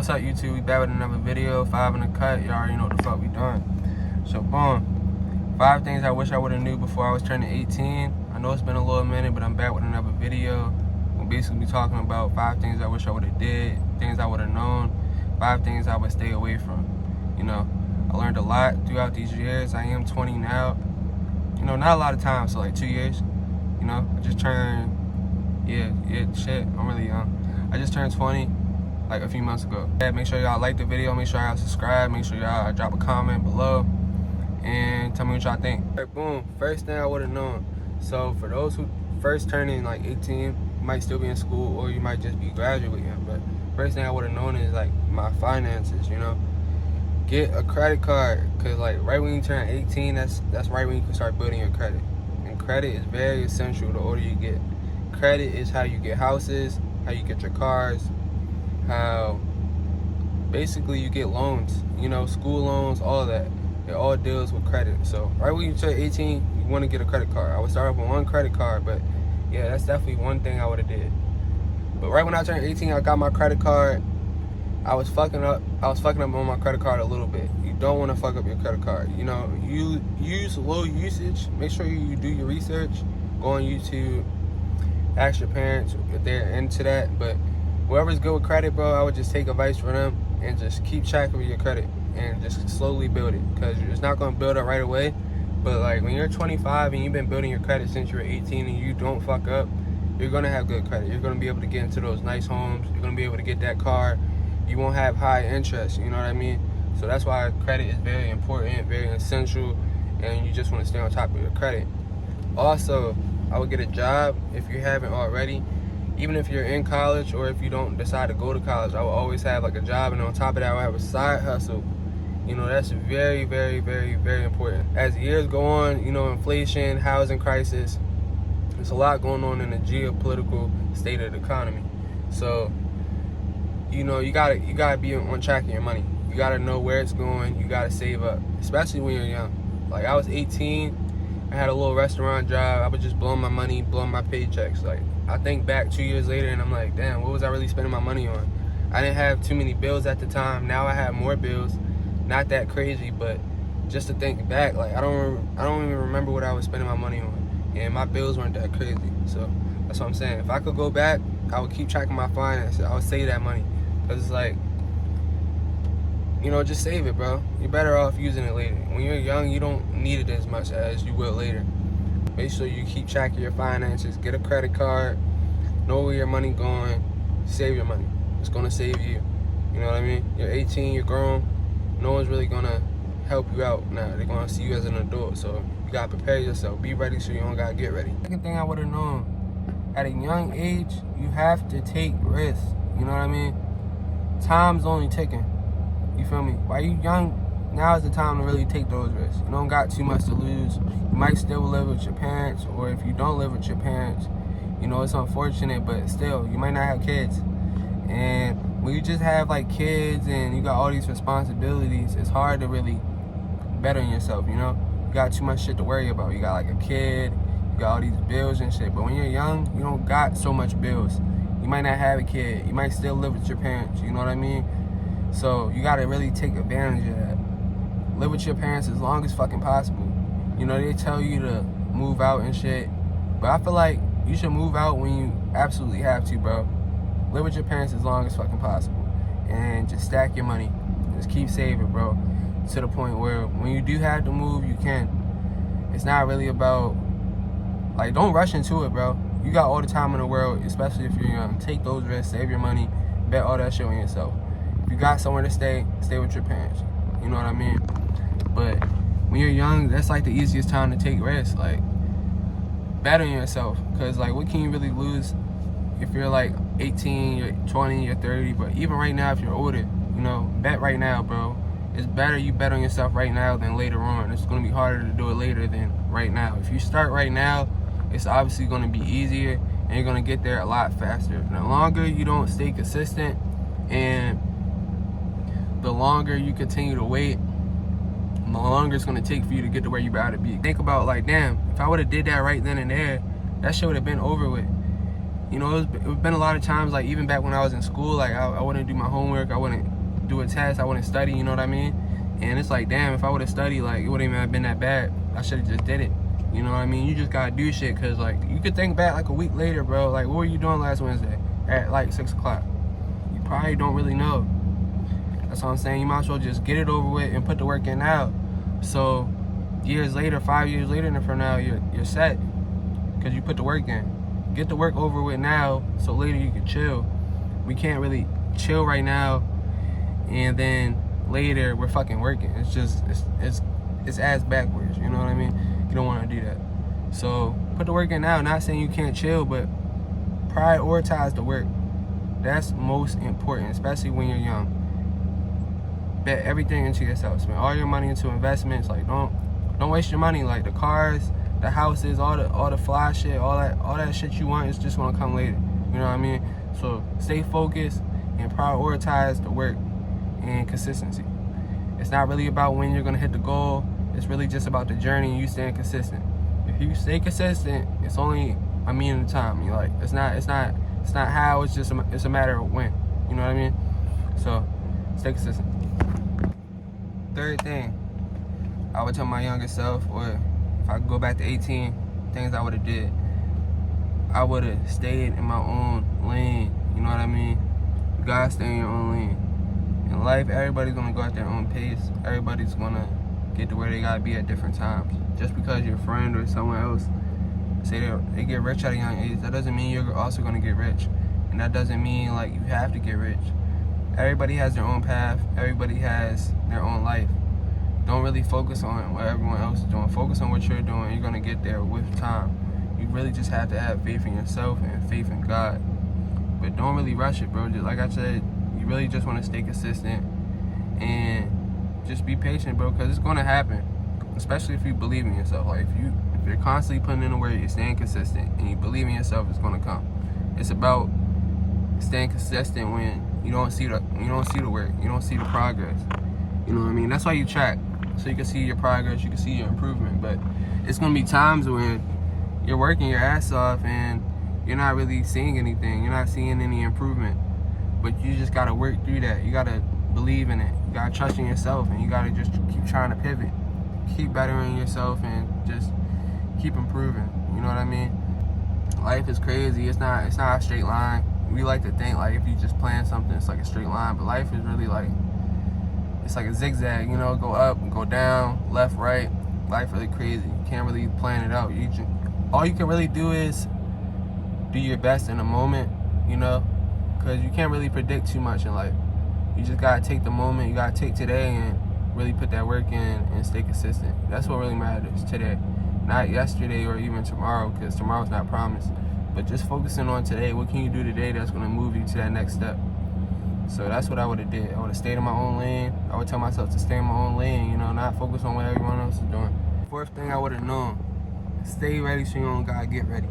what's up, YouTube? We back with another video. 5 in the cut. Y'all already know what the fuck we doing. So, boom. 5 things I wish I would have knew before I was turning 18. I know it's been a little minute, but I'm back with another video. We'll basically be talking about 5 things I wish I would have did, things I would have known, 5 things I would stay away from. You know, I learned a lot throughout these years. I am 20 now. You know, not a lot of time, so like 2 years. You know, I just turned, shit, I'm really young. I just turned 20. Like a few months ago. Yeah, make sure y'all like the video, make sure y'all subscribe, make sure y'all drop a comment below and tell me what y'all think. All right, boom, first thing I would have known. So for those who first turning like 18, you might still be in school or you might just be graduating, but first thing I would have known is like my finances, you know. Get a credit card, cause like right when you turn 18, that's right when you can start building your credit. And credit is very essential the older you get. Credit is how you get houses, how you get your cars, how basically you get loans, you know, school loans, all of that. It all deals with credit. So right when you turn 18, you want to get a credit card. I would start off with one credit card, but yeah, that's definitely one thing I would have did. But right when I turned 18, I got my credit card. I was fucking up on my credit card a little bit. You don't want to fuck up your credit card. You know, you use low usage. Make sure you do your research. Go on YouTube. Ask your parents if they're into that. But whoever's good with credit, bro, I would just take advice from them and just keep track of your credit and just slowly build it, because it's not going to build up right away. But like when you're 25 and you've been building your credit since you were 18 and you don't fuck up, you're going to have good credit. You're going to be able to get into those nice homes. You're going to be able to get that car. You won't have high interest, you know what I mean? So that's why credit is very important, very essential, and you just want to stay on top of your credit. Also, I would get a job if you haven't already. Even if you're in college or if you don't decide to go to college, I will always have like a job, and on top of that I will have a side hustle. You know, that's very, very, very, very important. As the years go on, you know, inflation, housing crisis, there's a lot going on in the geopolitical state of the economy. So, you know, you gotta be on track of your money. You gotta know where it's going. You gotta save up, especially when you're young. Like I was 18, I had a little restaurant job. I was just blowing my money, blowing my paychecks. Like I think back 2 years later and I'm like, damn, what was I really spending my money on? I didn't have too many bills at the time. Now I have more bills. Not that crazy, but just to think back, like I don't even remember what I was spending my money on. And my bills weren't that crazy. So that's what I'm saying. If I could go back, I would keep track of my finances. I would save that money. Because it's like, you know, just save it, bro. You're better off using it later. When you're young, you don't need it as much as you will later. Make sure you keep track of your finances. Get a credit card. Know where your money going. Save your money. It's going to save you. You know what I mean? You're 18, you're grown. No one's really going to help you out now. They're going to see you as an adult. So you got to prepare yourself. Be ready so you don't got to get ready. Second thing I would have known, at a young age, you have to take risks. You know what I mean? Time's only ticking. You feel me? While you young, now is the time to really take those risks. You don't got too much to lose. You might still live with your parents, or if you don't live with your parents, you know, it's unfortunate, but still, you might not have kids. And when you just have like kids and you got all these responsibilities, it's hard to really better yourself, you know? You got too much shit to worry about. You got like a kid, you got all these bills and shit. But when you're young, you don't got so much bills. You might not have a kid. You might still live with your parents. You know what I mean? So you got to really take advantage of that. Live with your parents as long as fucking possible. You know, they tell you to move out and shit. But I feel like you should move out when you absolutely have to, bro. Live with your parents as long as fucking possible. And just stack your money. Just keep saving, bro. To the point where when you do have to move, you can. It's not really about, like, don't rush into it, bro. You got all the time in the world, especially if you're young. Take those risks, save your money, bet all that shit on yourself. If you got somewhere to stay with your parents. You know what I mean? But when you're young, that's like the easiest time to take risks. Like, bet on yourself. Because, like, what can you really lose if you're like 18, you're 20, you're 30? But even right now, if you're older, you know, bet right now, bro. It's better you bet on yourself right now than later on. It's going to be harder to do it later than right now. If you start right now, it's obviously going to be easier and you're going to get there a lot faster. And the longer you don't stay consistent and the longer you continue to wait, the longer it's going to take for you to get to where you about to be. Think about, like, damn, if I would have did that right then and there, that shit would have been over with. You know, it's been a lot of times, like, even back when I was in school, like, I wouldn't do my homework, I wouldn't do a test, I wouldn't study, you know what I mean? And it's like, damn, if I would have studied, like, it wouldn't even have been that bad. I should have just did it. You know what I mean? You just gotta do shit, because, like, you could think back, like, a week later, bro. Like, what were you doing last Wednesday at, like, 6 o'clock? You probably don't really know. That's what I'm saying. You might as well just get it over with and put the work in now. So, years later, 5 years later from now, you're set, because you put the work in. Get the work over with now, so later you can chill. We can't really chill right now, and then later we're fucking working. It's just, it's ass backwards, you know what I mean? You don't want to do that. So put the work in now. Not saying you can't chill, but prioritize the work. That's most important, especially when you're young. Bet everything into yourself. Spend all your money into investments. Like, don't waste your money. Like, the cars, the houses, all the fly shit, all that shit you want is just gonna come later. You know what I mean? So stay focused and prioritize the work and consistency. It's not really about when you're gonna hit the goal. It's really just about the journey and you staying consistent. If you stay consistent, it's only a minute of time. You like, it's not how. It's just it's a matter of when. You know what I mean? So stay consistent. Third thing, I would tell my younger self, or if I could go back to 18, things I would have did. I would have stayed in my own lane. You know what I mean? You gotta stay in your own lane. In life, everybody's gonna go at their own pace. Everybody's gonna get to where they gotta be at different times. Just because your friend or someone else say they get rich at a young age, that doesn't mean you're also gonna get rich. And that doesn't mean like you have to get rich. Everybody has their own path. Everybody has their own life. Don't really focus on what everyone else is doing. Focus on what you're doing. You're gonna get there with time. You really just have to have faith in yourself and faith in God. But don't really rush it, bro. Just like I said, you really just want to stay consistent and just be patient, bro, because it's gonna happen. Especially if you believe in yourself. Like if you're constantly putting in the work, you're staying consistent, and you believe in yourself, it's gonna come. It's about staying consistent when you don't see the work, you don't see the progress. You know what I mean? That's why you track, so you can see your progress, you can see your improvement. But it's gonna be times when you're working your ass off and you're not really seeing anything. You're not seeing any improvement. But you just gotta work through that. You gotta believe in it. You gotta trust in yourself, and you gotta just keep trying to pivot, keep bettering yourself, and just keep improving. You know what I mean? Life is crazy. It's not a straight line. We like to think like if you just plan something, it's like a straight line. But life is really like, it's like a zigzag, you know, go up, go down, left, right. Life really crazy. You can't really plan it out. All you can really do is do your best in the moment, you know, because you can't really predict too much in life. You just gotta take the moment. You gotta take today and really put that work in and stay consistent. That's what really matters today, not yesterday or even tomorrow, because tomorrow's not promised. But just focusing on today. What can you do today that's gonna move you to that next step? So that's what I would have did. I would have stayed in my own lane. I would tell myself to stay in my own lane, you know, not focus on what everyone else is doing. Fourth thing I would have known, stay ready so you don't gotta get ready.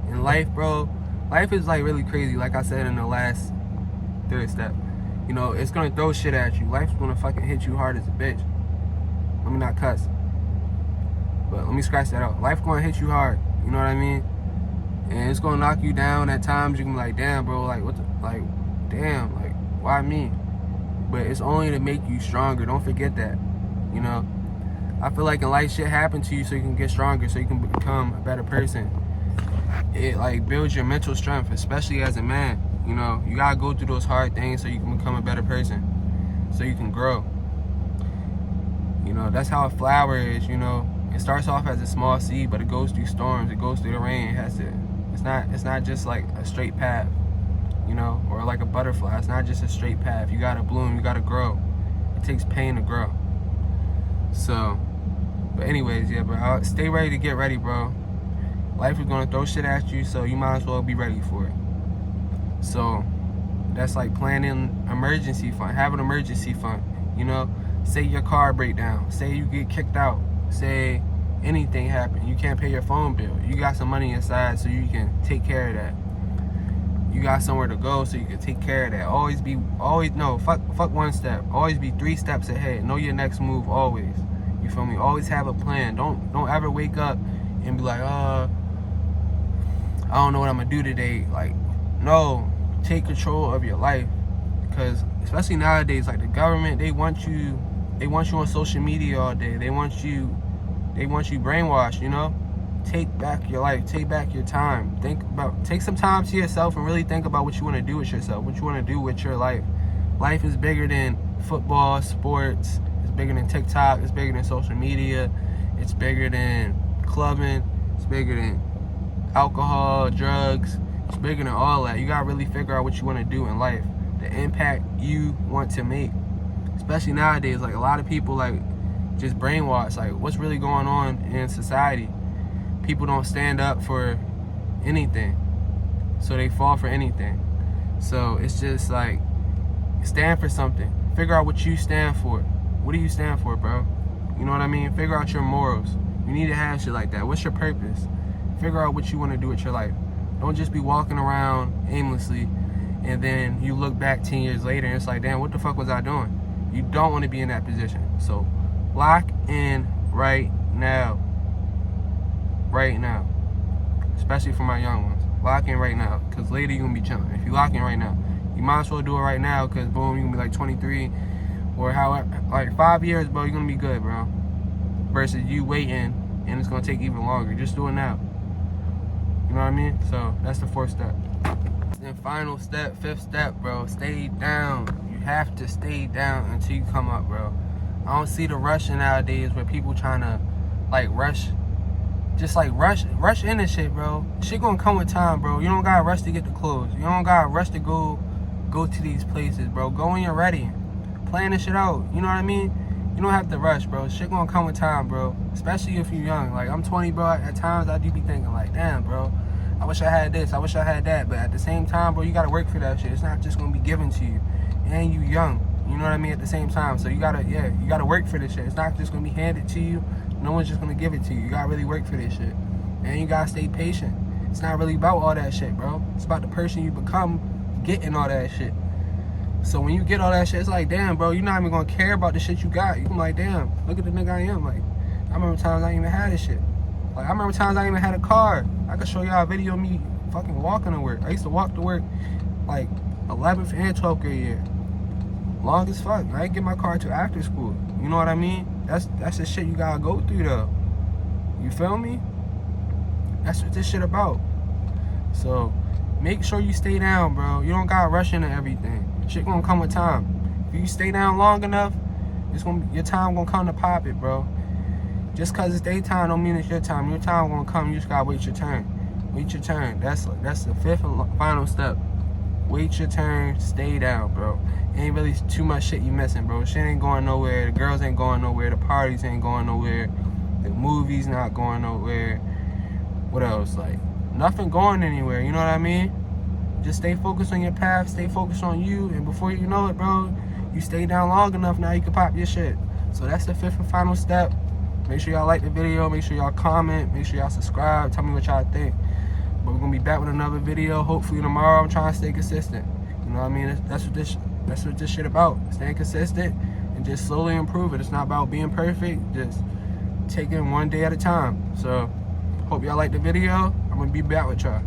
In life, bro, life is like really crazy. Like I said in the last third step, you know, it's gonna throw shit at you. Life's gonna fucking hit you hard as a bitch. Let me not cuss, but let me scratch that out. Life's gonna hit you hard, you know what I mean? And it's gonna knock you down at times. You can be like, damn, bro, like damn, like, why me? But it's only to make you stronger. Don't forget that, you know? I feel like in life, shit happen to you so you can get stronger, so you can become a better person. It like builds your mental strength, especially as a man. You know, you gotta go through those hard things so you can become a better person, so you can grow. You know, that's how a flower is, you know? It starts off as a small seed, but it goes through storms, it goes through the rain, it's not just like a straight path, you know, or like a butterfly. It's not just a straight path. You gotta bloom, you gotta grow. It takes pain to grow. So, but anyways, yeah, bro, stay ready to get ready, bro. Life is gonna throw shit at you, so you might as well be ready for it. So, that's like planning emergency fund. Have an emergency fund, you know? Say your car break down. Say you get kicked out. Say anything happen. You can't pay your phone bill. You got some money inside so you can take care of that. You got somewhere to go so you can take care of that. Fuck one step. Always be 3 steps ahead. Know your next move always. You feel me? Always have a plan. Don't ever wake up and be like, I don't know what I'm gonna do today. Like, no, take control of your life. Because especially nowadays, like the government, they want you on social media all day. They want you brainwashed, you know? Take back your life, take back your time. Take some time to yourself and really think about what you want to do with yourself, what you want to do with your life. Life is bigger than football, sports. It's bigger than TikTok. It's bigger than social media. It's bigger than clubbing. It's bigger than alcohol, drugs. It's bigger than all that. You gotta really figure out what you want to do in life, the impact you want to make. Especially nowadays, like a lot of people like just brainwashed. Like what's really going on in society? People don't stand up for anything, so they fall for anything. So it's just like, stand for something. Figure out what you stand for. What do you stand for, bro? You know what I mean? Figure out your morals. You need to have shit like that. What's your purpose? Figure out what you want to do with your life. Don't just be walking around aimlessly and then you look back 10 years later and it's like, damn, what the fuck was I doing? You don't want to be in that position. So lock in right now. Right now. Especially for my young ones. Lock in right now. Because later you're going to be chilling. If you lock in right now, you might as well do it right now because boom, you're going to be like 23 or however, like 5 years, bro, you're going to be good, bro. Versus you waiting and it's going to take even longer. Just do it now. You know what I mean? So that's the fourth step. Then final step, fifth step, bro, stay down. You have to stay down until you come up, bro. I don't see the rushing nowadays where people trying to like rush. Just like rush into shit, bro. Shit gonna come with time, bro. You don't gotta rush to get the clothes. You don't gotta rush to go to these places, bro. Go when you're ready. Plan this shit out. You know what I mean? You don't have to rush, bro. Shit gonna come with time, bro. Especially if you're young. Like I'm 20, bro. At times I do be thinking like, damn, bro. I wish I had this. I wish I had that. But at the same time, bro, you gotta work for that shit. It's not just gonna be given to you. And you young. You know what I mean? At the same time. So you gotta work for this shit. It's not just gonna be handed to you. No one's just gonna give it to you. You gotta really work for this shit. And you gotta stay patient. It's not really about all that shit, bro. It's about the person you become getting all that shit. So when you get all that shit, it's like, damn, bro, you're not even gonna care about the shit you got. You're like, damn, look at the nigga I am. Like, I remember times I didn't even had this shit. Like, I remember times I didn't even had a car. I could show y'all a video of me fucking walking to work. I used to walk to work like 11th and 12th grade year. Long as fuck. I didn't get my car till after school. You know what I mean? That's the shit you gotta go through though. You feel me? That's what this shit about. So make sure you stay down, bro. You don't gotta rush into everything. Shit gonna come with time. If you stay down long enough, your time gonna come to pop it, bro. Just cause it's daytime don't mean it's your time. Your time gonna come. You just gotta wait your turn. Wait your turn. That's the fifth and final step. Wait your turn. Stay down, bro. Ain't really too much shit you missing, bro. Shit ain't going nowhere. The girls ain't going nowhere. The parties ain't going nowhere. The movies not going nowhere. What else? Like, nothing going anywhere. You know what I mean? Just stay focused on your path. Stay focused on you. And before you know it, bro, you stay down long enough, now you can pop your shit. So that's the fifth and final step. Make sure y'all like the video. Make sure y'all comment. Make sure y'all subscribe. Tell me what y'all think. But we're going to be back with another video. Hopefully tomorrow. I'm trying to stay consistent. You know what I mean? That's what this shit about. Staying consistent and just slowly improving. It's not about being perfect. Just taking one day at a time. So hope y'all like the video. I'm going to be back with y'all.